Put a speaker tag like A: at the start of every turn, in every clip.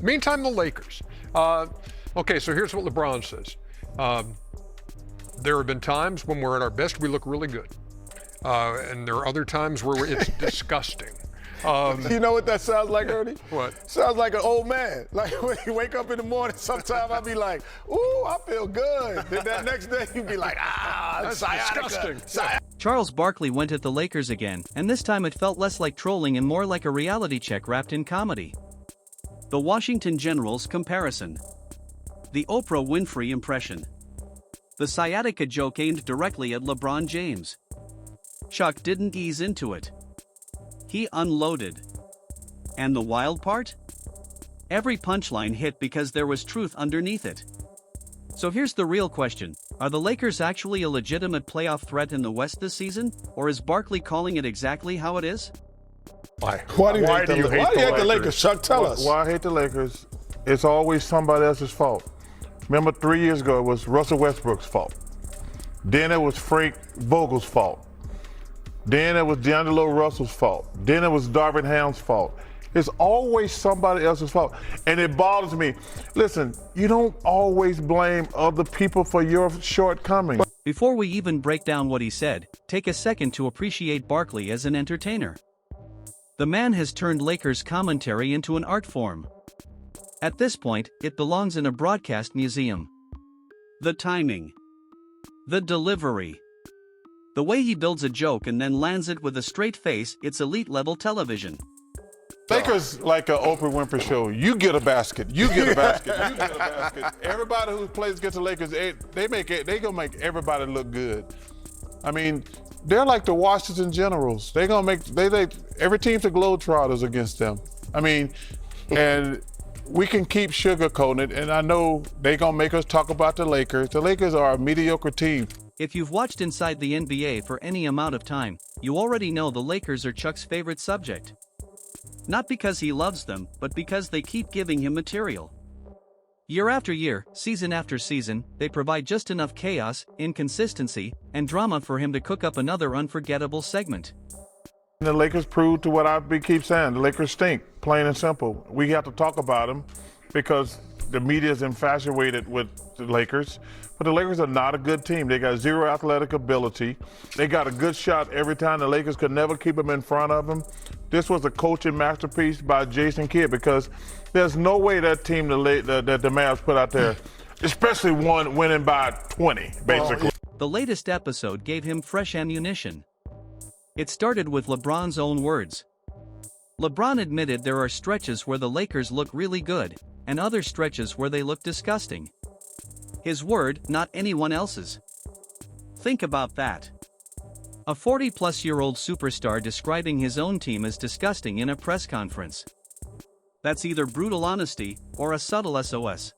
A: Meantime, the Lakers. Okay, so here's what LeBron says. There have been times when we're at our best, we look really good. And there are other times where it's disgusting.
B: You know what that sounds like, Ernie?
A: What?
B: Sounds like an old man. Like when you wake up in the morning, sometimes I'll be like, ooh, I feel good. Then that next day you'd be like,
A: that's
B: sciatica.
A: disgusting.
C: Charles Barkley went at the Lakers again, and this time it felt less like trolling and more like a reality check wrapped in comedy. The Washington Generals comparison. The Oprah Winfrey impression. The sciatica joke aimed directly at LeBron James. Chuck didn't ease into it. He unloaded. And the wild part? Every punchline hit because there was truth underneath it. So here's the real question. Are the Lakers actually a legitimate playoff threat in the West this season? Or is Barkley calling it exactly how it is?
B: Why do you hate the Lakers? Chuck, tell us.
D: Why I hate the Lakers? It's always somebody else's fault. Remember 3 years ago, it was Russell Westbrook's fault. Then it was Frank Vogel's fault. Then it was D'Angelo Russell's fault. Then it was Darvin Ham's fault. It's always somebody else's fault. And it bothers me. Listen, you don't always blame other people for your shortcomings.
C: Before we even break down what he said, take a second to appreciate Barkley as an entertainer. The man has turned Lakers commentary into an art form. At this point, it belongs in a broadcast museum. The timing. The delivery. The way he builds a joke and then lands it with a straight face, it's elite-level television.
D: Lakers like an Oprah Winfrey show. You get a basket. You get a basket. You get a basket. Everybody who plays against the Lakers, they gonna make everybody look good. I mean, they're like the Washington Generals. They every team's the Globetrotters against them. I mean, and we can keep sugarcoating it, and I know they gonna make us talk about the Lakers. The Lakers are a mediocre team.
C: If you've watched Inside the NBA for any amount of time, you already know the Lakers are Chuck's favorite subject. Not because he loves them, but because they keep giving him material. Year after year, season after season, they provide just enough chaos, inconsistency, and drama for him to cook up another unforgettable segment.
D: The Lakers proved to what I keep saying, the Lakers stink, plain and simple. We have to talk about them because the media is infatuated with the Lakers. But the Lakers are not a good team. They got zero athletic ability. They got a good shot every time. The Lakers could never keep them in front of them. This was a coaching masterpiece by Jason Kidd because there's no way that team that the Mavs put out there, especially one winning by 20, basically.
C: The latest episode gave him fresh ammunition. It started with LeBron's own words. LeBron admitted there are stretches where the Lakers look really good, and other stretches where they look disgusting. His word, not anyone else's. Think about that. A 40-plus-year-old superstar describing his own team as disgusting in a press conference. That's either brutal honesty or a subtle SOS.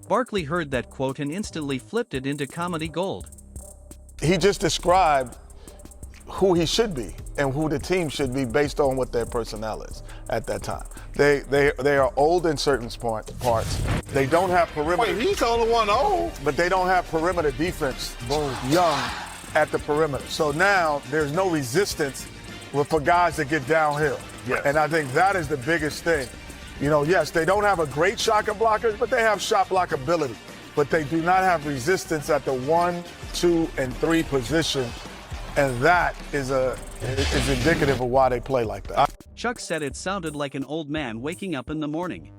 C: Barkley heard that quote and instantly flipped it into comedy gold.
B: He just described who he should be and who the team should be based on what their personnel is at that time. They are old in certain parts. They don't have perimeter.
D: Wait, he's the only one old.
B: But they don't have perimeter defense. Young at the perimeter. So now there's no resistance for guys that get downhill.
D: Yes.
B: And I think that is the biggest thing. You know, yes, they don't have a great shot blockers, but they have shot block ability. But they do not have resistance at the 1, 2, and 3 position. And that is indicative of why they play like that.
C: Chuck said it sounded like an old man waking up in the morning.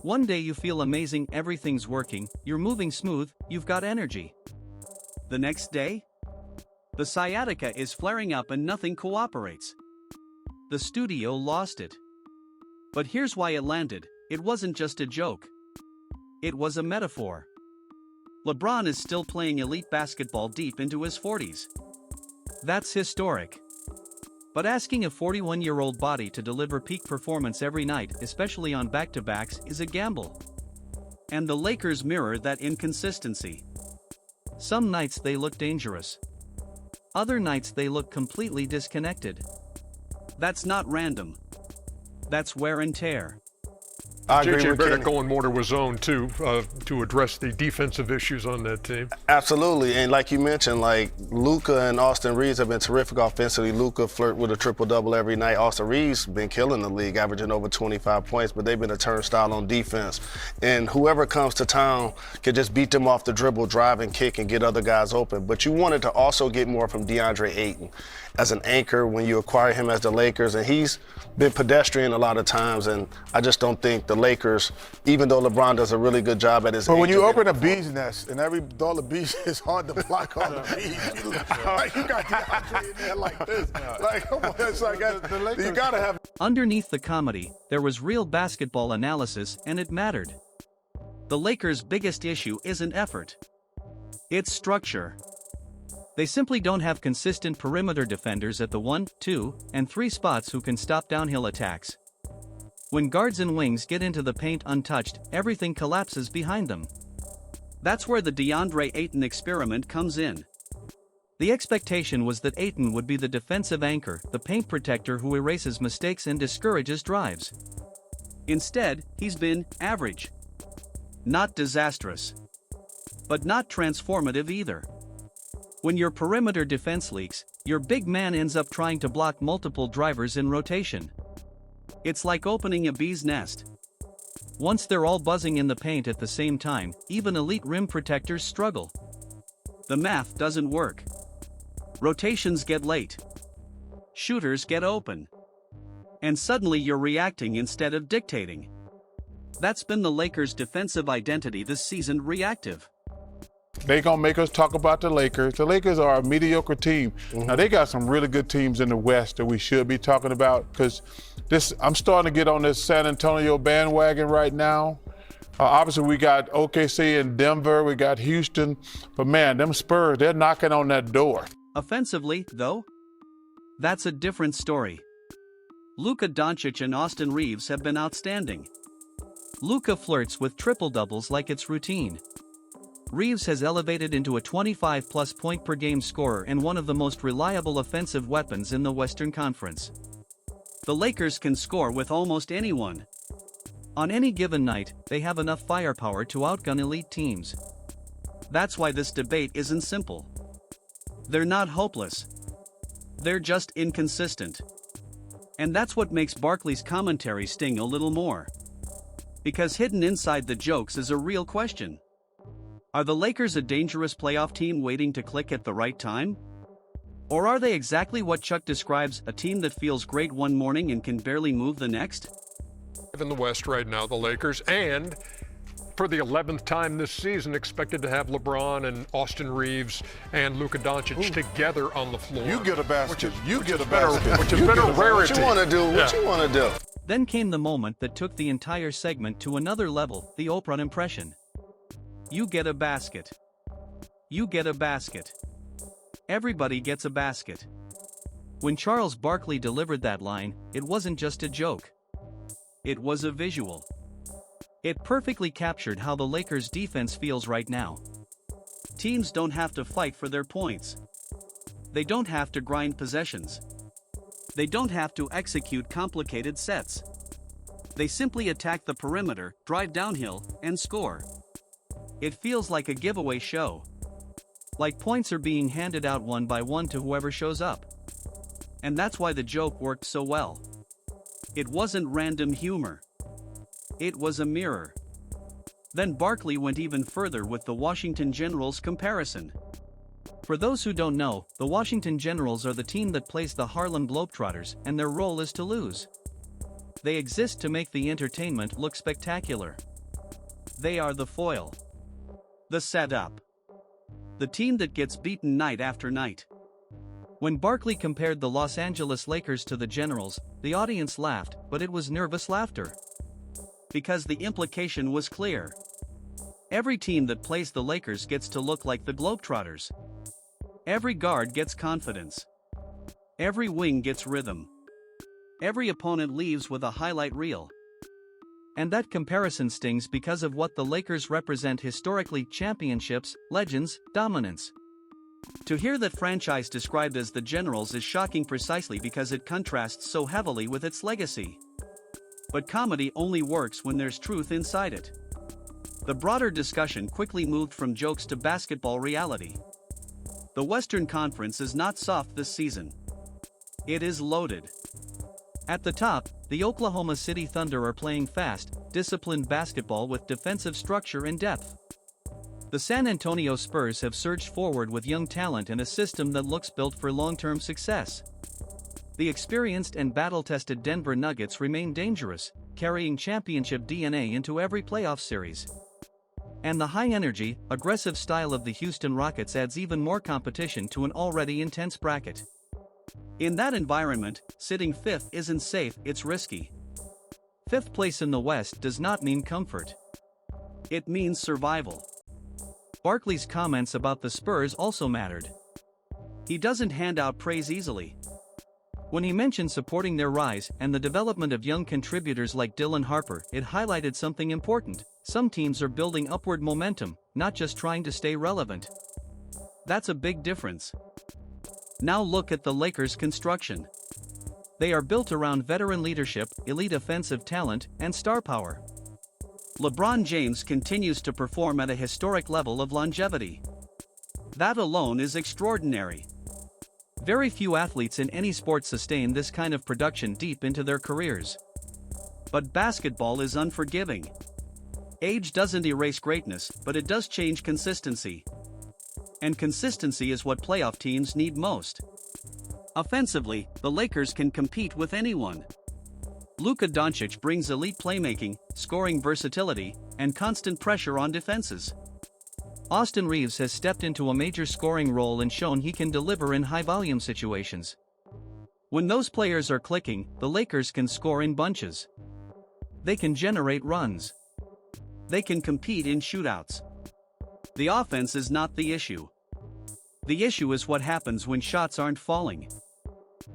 C: One day you feel amazing, everything's working, you're moving smooth, you've got energy. The next day? The sciatica is flaring up and nothing cooperates. The studio lost it. But here's why it landed. It wasn't just a joke. It was a metaphor. LeBron is still playing elite basketball deep into his 40s. That's historic. But asking a 41-year-old body to deliver peak performance every night, especially on back-to-backs, is a gamble. And the Lakers mirror that inconsistency. Some nights they look dangerous. Other nights they look completely disconnected. That's not random. That's wear and tear.
B: I agree
A: JJ
B: with
A: Bennett
B: Kenny.
A: going more to his own, too, to address the defensive issues on that team.
E: Absolutely, and like you mentioned, like Luka and Austin Reaves have been terrific offensively. Luka flirt with a triple-double every night. Austin Reaves been killing the league, averaging over 25 points, but they've been a turnstile on defense. And whoever comes to town can just beat them off the dribble, drive and kick, and get other guys open. But you wanted to also get more from DeAndre Ayton as an anchor when you acquire him as the Lakers, and he's been pedestrian a lot of times, and I just don't think the Lakers, even though LeBron does a really good job at his
B: But when you
E: agent,
B: open a bee's nest and all the bees, it's hard to block all the bees. Like, you got DeAndre in there like this. Like, come on, it's like you gotta have.
C: Underneath the comedy, there was real basketball analysis, and it mattered. The Lakers' biggest issue isn't effort. It's structure. They simply don't have consistent perimeter defenders at the 1, 2, and 3 spots who can stop downhill attacks. When guards and wings get into the paint untouched, everything collapses behind them. That's where the DeAndre Ayton experiment comes in. The expectation was that Ayton would be the defensive anchor, the paint protector who erases mistakes and discourages drives. Instead, he's been average. Not disastrous. But not transformative either. When your perimeter defense leaks, your big man ends up trying to block multiple drivers in rotation. It's like opening a bee's nest. Once they're all buzzing in the paint at the same time, even elite rim protectors struggle. The math doesn't work. Rotations get late. Shooters get open. And suddenly you're reacting instead of dictating. That's been the Lakers' defensive identity this season: reactive.
D: They gonna make us talk about the Lakers. The Lakers are a mediocre team. Now they got some really good teams in the West that we should be talking about, because I'm starting to get on this San Antonio bandwagon right now. Obviously we got OKC and Denver, we got Houston, but man, them Spurs, they're knocking on that door.
C: Offensively, though, that's a different story. Luka Dončić and Austin Reaves have been outstanding. Luka flirts with triple-doubles like it's routine. Reaves has elevated into a 25-plus point per game scorer and one of the most reliable offensive weapons in the Western Conference. The Lakers can score with almost anyone. On any given night, they have enough firepower to outgun elite teams. That's why this debate isn't simple. They're not hopeless. They're just inconsistent. And that's what makes Barkley's commentary sting a little more. Because hidden inside the jokes is a real question. Are the Lakers a dangerous playoff team waiting to click at the right time? Or are they exactly what Chuck describes, a team that feels great one morning and can barely move the next?
A: In the West right now, the Lakers, and for the 11th time this season, expected to have LeBron and Austin Reaves and Luka Dončić together on the floor.
B: You get a basket.
A: Which has been a rarity.
E: what you want to do, what you want to do.
C: Then came the moment that took the entire segment to another level, the Oprah impression. You get a basket. You get a basket. Everybody gets a basket. When Charles Barkley delivered that line, it wasn't just a joke. It was a visual. It perfectly captured how the Lakers' defense feels right now. Teams don't have to fight for their points. They don't have to grind possessions. They don't have to execute complicated sets. They simply attack the perimeter, drive downhill, and score. It feels like a giveaway show. Like points are being handed out one by one to whoever shows up. And that's why the joke worked so well. It wasn't random humor. It was a mirror. Then Barkley went even further with the Washington Generals comparison. For those who don't know, the Washington Generals are the team that plays the Harlem Globetrotters, and their role is to lose. They exist to make the entertainment look spectacular. They are the foil. The setup. The team that gets beaten night after night. When Barkley compared the Los Angeles Lakers to the Generals, the audience laughed, but it was nervous laughter. Because the implication was clear. Every team that plays the Lakers gets to look like the Globetrotters. Every guard gets confidence. Every wing gets rhythm. Every opponent leaves with a highlight reel. And that comparison stings because of what the Lakers represent historically: championships, legends, dominance. To hear that franchise described as the Generals is shocking precisely because it contrasts so heavily with its legacy. But comedy only works when there's truth inside it. The broader discussion quickly moved from jokes to basketball reality. The Western Conference is not soft this season. It is loaded. At the top, the Oklahoma City Thunder are playing fast, disciplined basketball with defensive structure and depth. The San Antonio Spurs have surged forward with young talent and a system that looks built for long-term success. The experienced and battle-tested Denver Nuggets remain dangerous, carrying championship DNA into every playoff series. And the high-energy, aggressive style of the Houston Rockets adds even more competition to an already intense bracket. In that environment, sitting fifth isn't safe, it's risky. Fifth place in the West does not mean comfort. It means survival. Barkley's comments about the Spurs also mattered. He doesn't hand out praise easily. When he mentioned supporting their rise and the development of young contributors like Dylan Harper, it highlighted something important. Some teams are building upward momentum, not just trying to stay relevant. That's a big difference. Now look at the Lakers' construction. They are built around veteran leadership, elite offensive talent, and star power. LeBron James continues to perform at a historic level of longevity. That alone is extraordinary. Very few athletes in any sport sustain this kind of production deep into their careers. But basketball is unforgiving. Age doesn't erase greatness, but it does change consistency. And consistency is what playoff teams need most. Offensively, the Lakers can compete with anyone. Luka Dončić brings elite playmaking, scoring versatility, and constant pressure on defenses. Austin Reaves has stepped into a major scoring role and shown he can deliver in high-volume situations. When those players are clicking, the Lakers can score in bunches. They can generate runs. They can compete in shootouts. The offense is not the issue. The issue is what happens when shots aren't falling.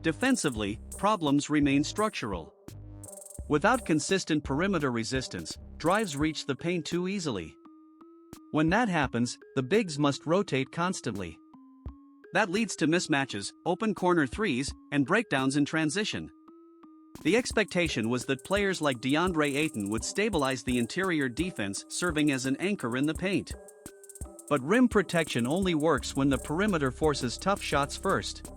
C: Defensively, problems remain structural. Without consistent perimeter resistance, drives reach the paint too easily. When that happens, the bigs must rotate constantly. That leads to mismatches, open corner threes, and breakdowns in transition. The expectation was that players like DeAndre Ayton would stabilize the interior defense, serving as an anchor in the paint. But rim protection only works when the perimeter forces tough shots first.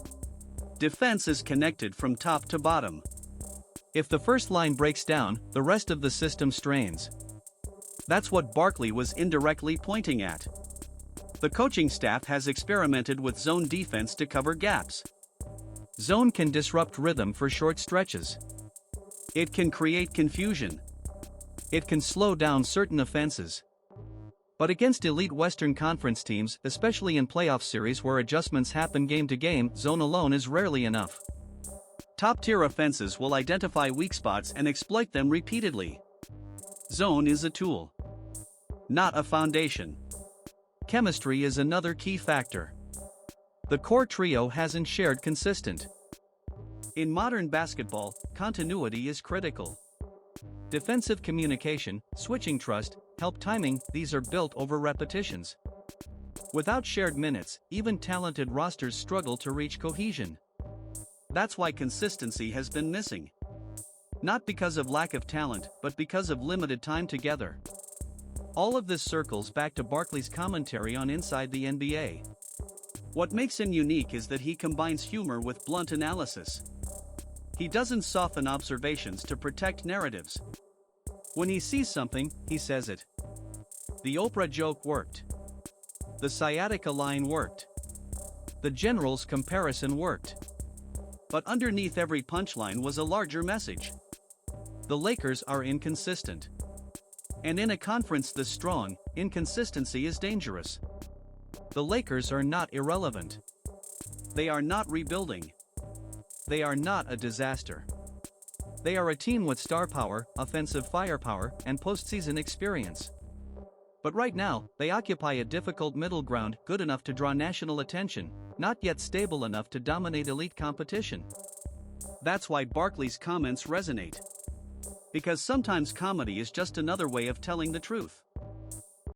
C: Defense is connected from top to bottom. If the first line breaks down, the rest of the system strains. That's what Barkley was indirectly pointing at. The coaching staff has experimented with zone defense to cover gaps. Zone can disrupt rhythm for short stretches. It can create confusion. It can slow down certain offenses. But against elite Western Conference teams, especially in playoff series where adjustments happen game to game, zone alone is rarely enough. Top-tier offenses will identify weak spots and exploit them repeatedly. Zone is a tool, not a foundation. Chemistry is another key factor. The core trio hasn't shared consistent. In modern basketball, continuity is critical. Defensive communication, switching trust, help timing, these are built over repetitions. Without shared minutes, even talented rosters struggle to reach cohesion. That's why consistency has been missing. Not because of lack of talent, but because of limited time together. All of this circles back to Barkley's commentary on Inside the NBA. What makes him unique is that he combines humor with blunt analysis. He doesn't soften observations to protect narratives. When he sees something, he says it. The Oprah joke worked. The sciatica line worked. The Generals comparison worked. But underneath every punchline was a larger message. The Lakers are inconsistent. And in a conference this strong, inconsistency is dangerous. The Lakers are not irrelevant. They are not rebuilding. They are not a disaster. They are a team with star power, offensive firepower, and postseason experience. But right now, they occupy a difficult middle ground, good enough to draw national attention, not yet stable enough to dominate elite competition. That's why Barkley's comments resonate. Because sometimes comedy is just another way of telling the truth.